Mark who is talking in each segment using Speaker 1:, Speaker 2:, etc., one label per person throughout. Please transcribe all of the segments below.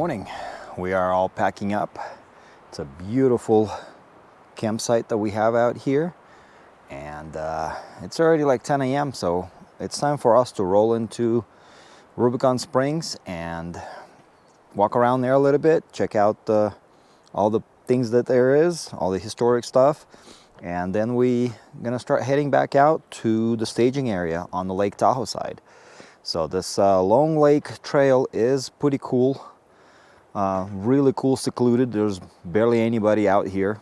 Speaker 1: morning. We are all packing up. It's a beautiful campsite that we have out here, and it's already like 10 a.m. so it's time for us to roll into Rubicon Springs and walk around there a little bit, check out all the things that there is, all the historic stuff, and then we gonna start heading back out to the staging area on the Lake Tahoe side. So this Long Lake trail is pretty cool, really cool, secluded. There's barely anybody out here,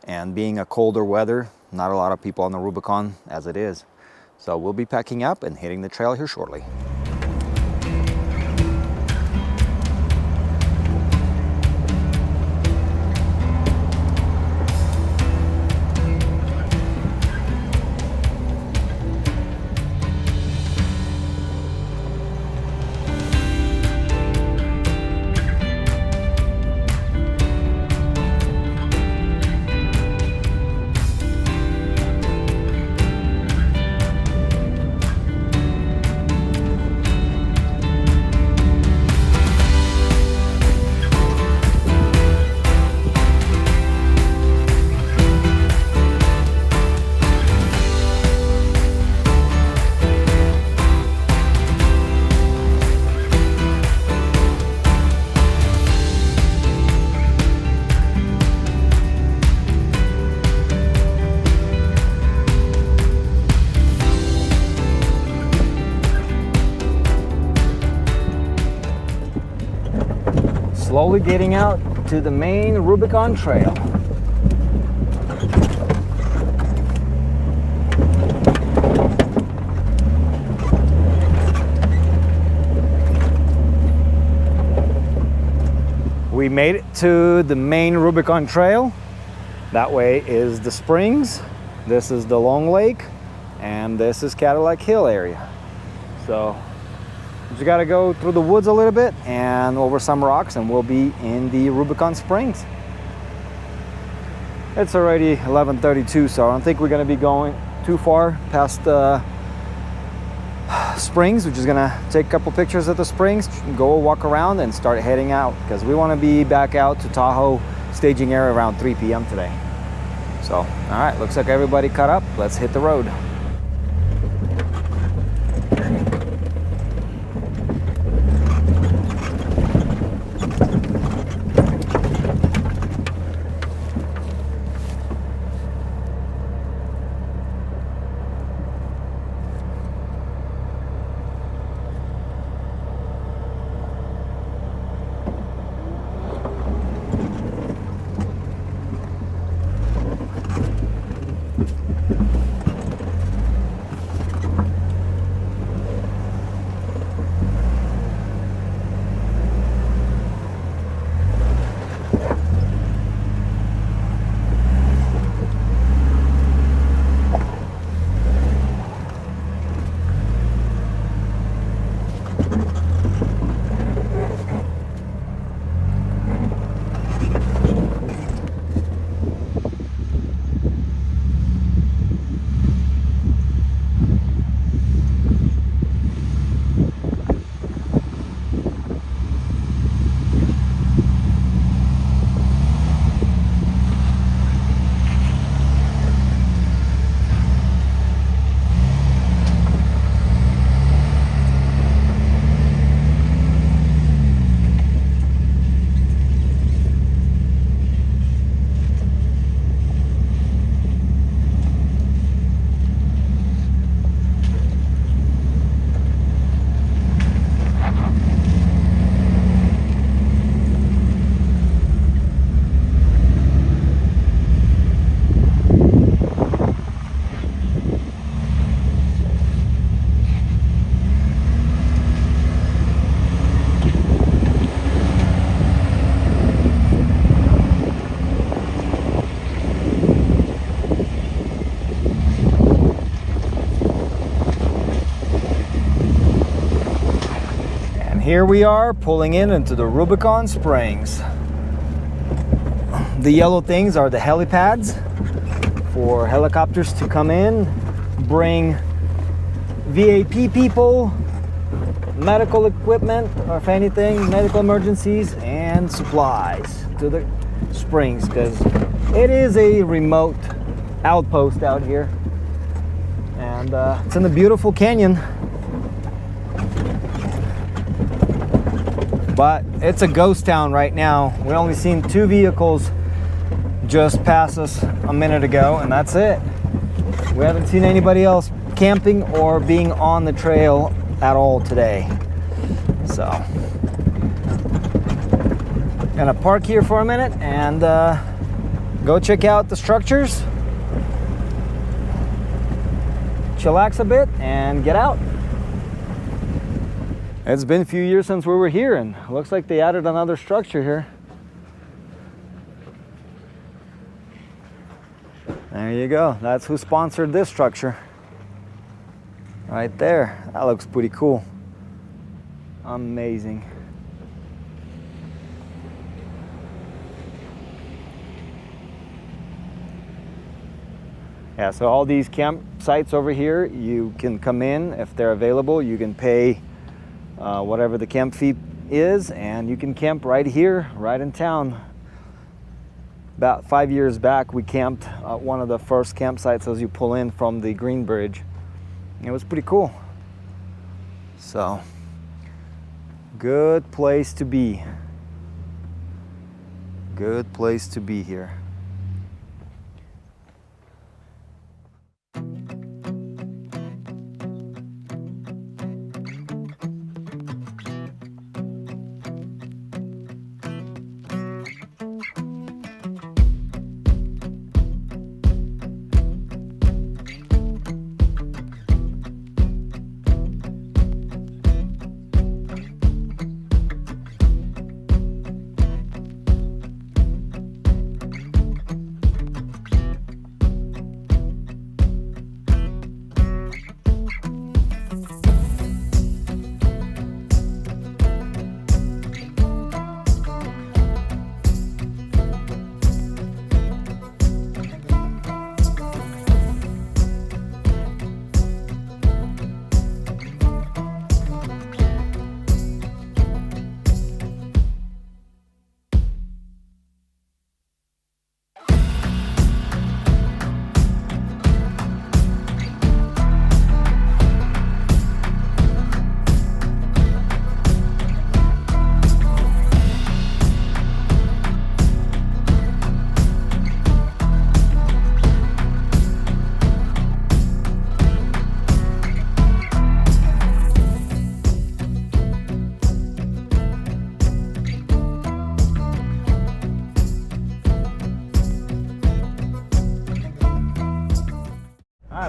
Speaker 1: and being a colder weather, not a lot of people on the Rubicon as it is. So we'll be packing up and hitting the trail here shortly. Slowly getting out to the main Rubicon Trail. We made it to the main Rubicon Trail. That way is the springs, this is the Long Lake, and this is Cadillac Hill area. So just got to go through the woods a little bit and over some rocks, and we'll be in the Rubicon Springs. It's already 11:32, so I don't think we're going to be going too far past the springs. We're just going to take a couple pictures of the springs, go walk around, and start heading out because we want to be back out to Tahoe staging area around 3 p.m. today. So, all right, looks like everybody caught up. Let's hit the road. Here we are pulling into the Rubicon Springs. The yellow things are the helipads for helicopters to come in, bring VIP people medical equipment, or if anything, medical emergencies, and supplies to the springs, because it is a remote outpost out here, and it's in the beautiful canyon. But it's a ghost town right now. We only seen 2 vehicles just pass us a minute ago, and that's it. We haven't seen anybody else camping or being on the trail at all today. So, gonna park here for a minute and go check out the structures, chillax a bit, and get out. It's been a few years since we were here, and it looks like they added another structure here. There you go. That's who sponsored this structure. Right there. That looks pretty cool. Amazing. Yeah, so all these campsites over here, you can come in if they're available. You can pay whatever the camp fee is, and you can camp right here, right in town. About 5 years back, we camped at one of the first campsites as you pull in from the Green Bridge. It was pretty cool. So, good place to be. Good place to be here.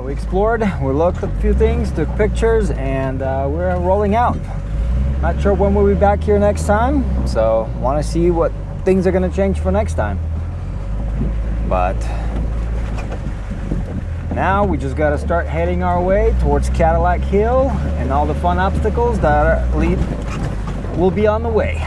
Speaker 1: We explored, we looked at a few things, took pictures, and we're rolling out. Not sure when we'll be back here next time, so want to see what things are going to change for next time. But now we just got to start heading our way towards Cadillac Hill and all the fun obstacles that will be on the way.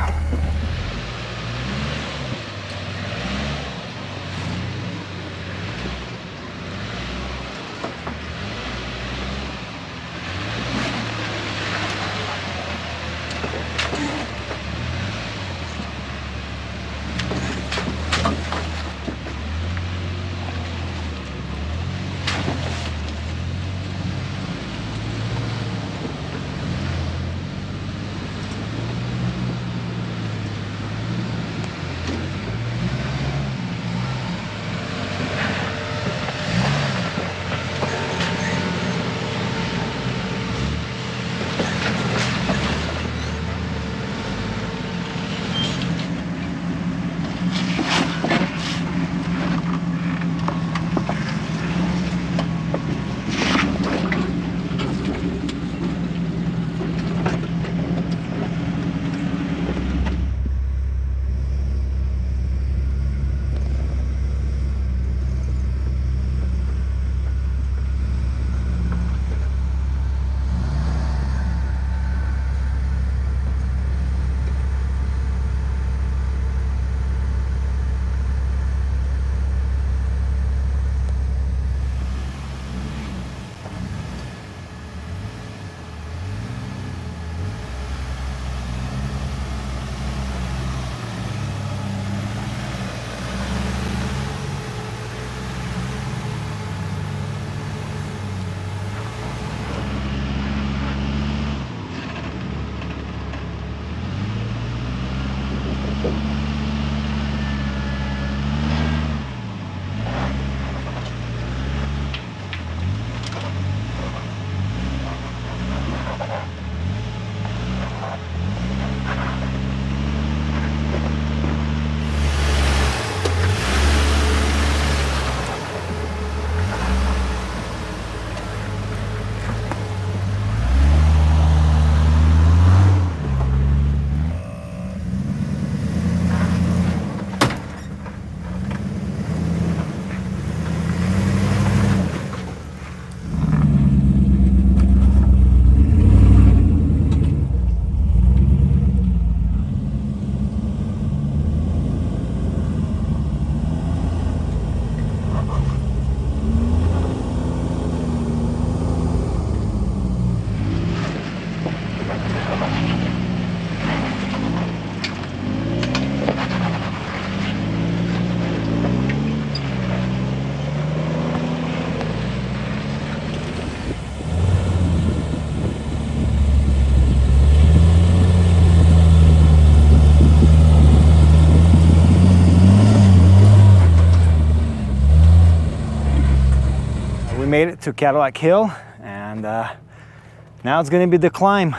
Speaker 1: made it to Cadillac Hill, and now it's gonna be the climb.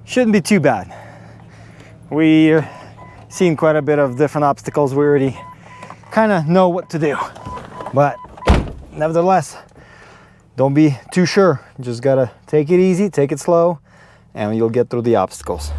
Speaker 1: Shouldn't be too bad. We seen quite a bit of different obstacles. We already kind of know what to do, but nevertheless, don't be too sure. You just gotta take it easy, take it slow, and you'll get through the obstacles.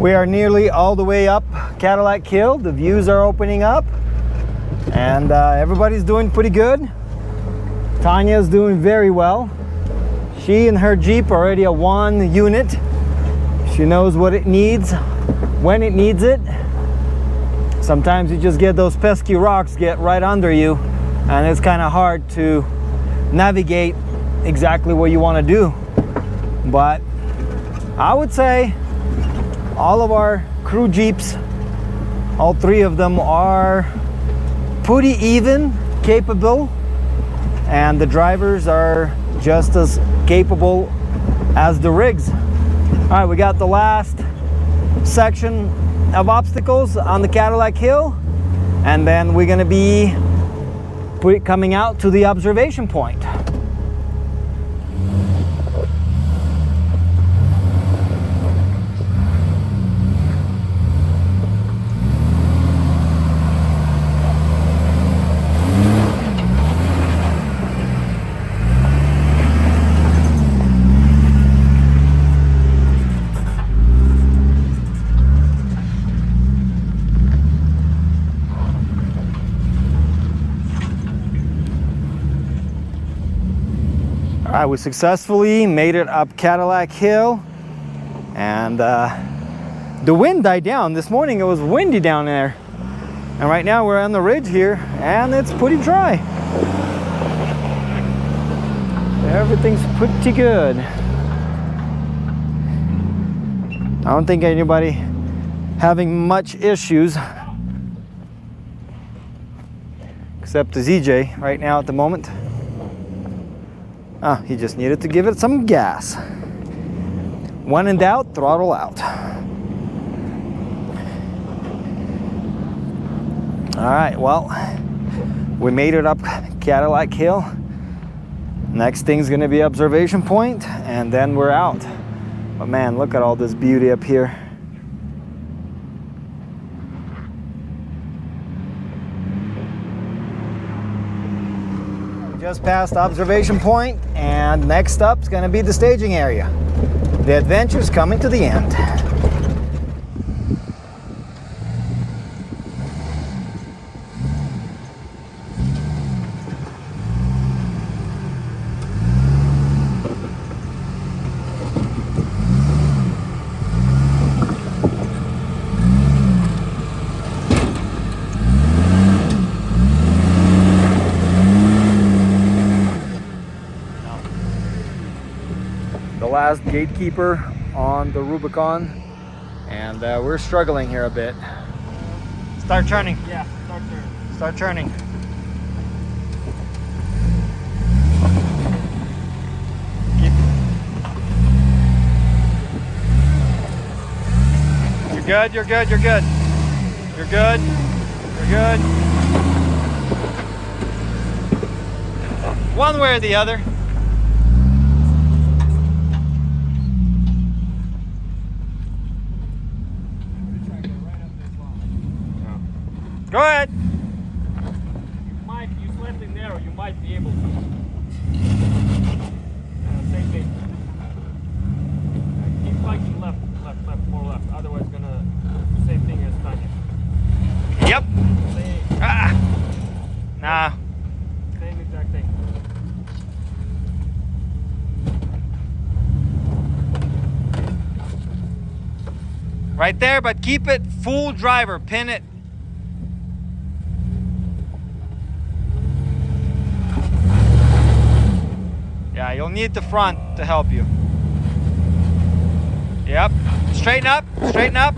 Speaker 1: We are nearly all the way up Cadillac Hill. The views are opening up, and everybody's doing pretty good. Tanya's doing very well. She and her Jeep are already a one unit. She knows what it needs, when it needs it. Sometimes you just get those pesky rocks get right under you, and it's kind of hard to navigate exactly what you want to do. But I would say all of our crew Jeeps, all three of them, are pretty even, capable, and the drivers are just as capable as the rigs. All right, we got the last section of obstacles on the Cadillac Hill, and then we're gonna be coming out to the observation point. All right, we successfully made it up Cadillac Hill, and the wind died down. This morning it was windy down there, and right now we're on the ridge here, and it's pretty dry. Everything's pretty good. I don't think anybody having much issues, except the ZJ right now at the moment. He just needed to give it some gas. When in doubt, throttle out. All right, well, we made it up Cadillac Hill. Next thing's gonna be observation point, and then we're out. But man, look at all this beauty up here. Just past observation point, and next up is going to be the staging area. The adventure's coming to the end. Last gatekeeper on the Rubicon, and we're struggling here a bit. Start turning.
Speaker 2: Yeah, start turning.
Speaker 1: Start turning. You're good, you're good, you're good. You're good, you're good. One way or the other. Go ahead.
Speaker 2: You slightly narrow, you might be able to. Same thing. Keep flanking left, more left. Otherwise, gonna do the same thing as Tanya.
Speaker 1: Yep. Nah.
Speaker 2: Same exact thing.
Speaker 1: Right there, but keep it full driver. Pin it. Yeah, you'll need the front to help you. Yep. Straighten up, straighten up.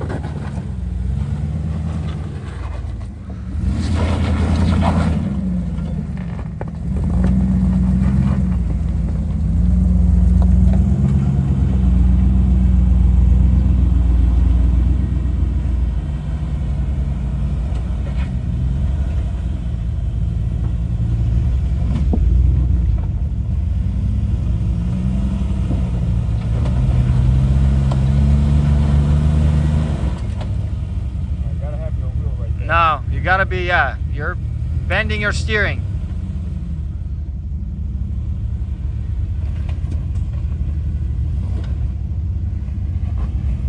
Speaker 1: No, you gotta be, yeah, you're bending your steering.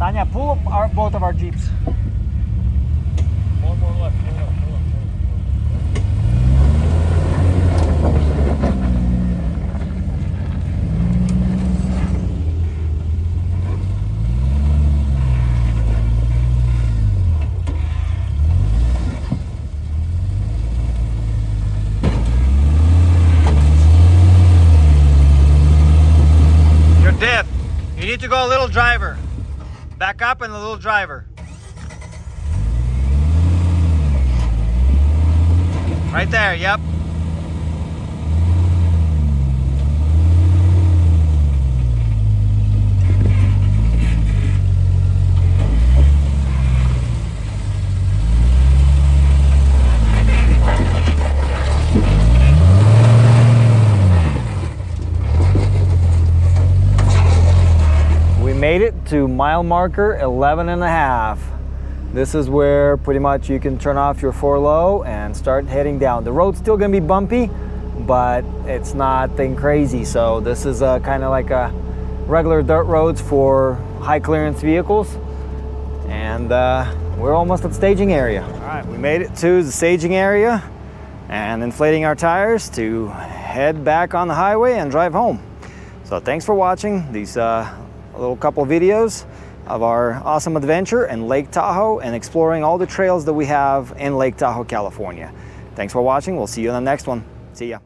Speaker 1: Tanya, pull up both of our Jeeps.
Speaker 2: More left, more left, more left.
Speaker 1: Your diff. You need to go a little driver. Back up and a little driver. Right there, yep. We made it to mile marker 11 and a half. This is where pretty much you can turn off your 4-low and start heading down. The road's still gonna be bumpy, but it's nothing crazy. So this is kind of like a regular dirt roads for high clearance vehicles. And we're almost at staging area. All right, we made it to the staging area and inflating our tires to head back on the highway and drive home. So thanks for watching these little couple videos of our awesome adventure in Lake Tahoe and exploring all the trails that we have in Lake Tahoe, California. Thanks for watching. We'll see you in the next one. See ya.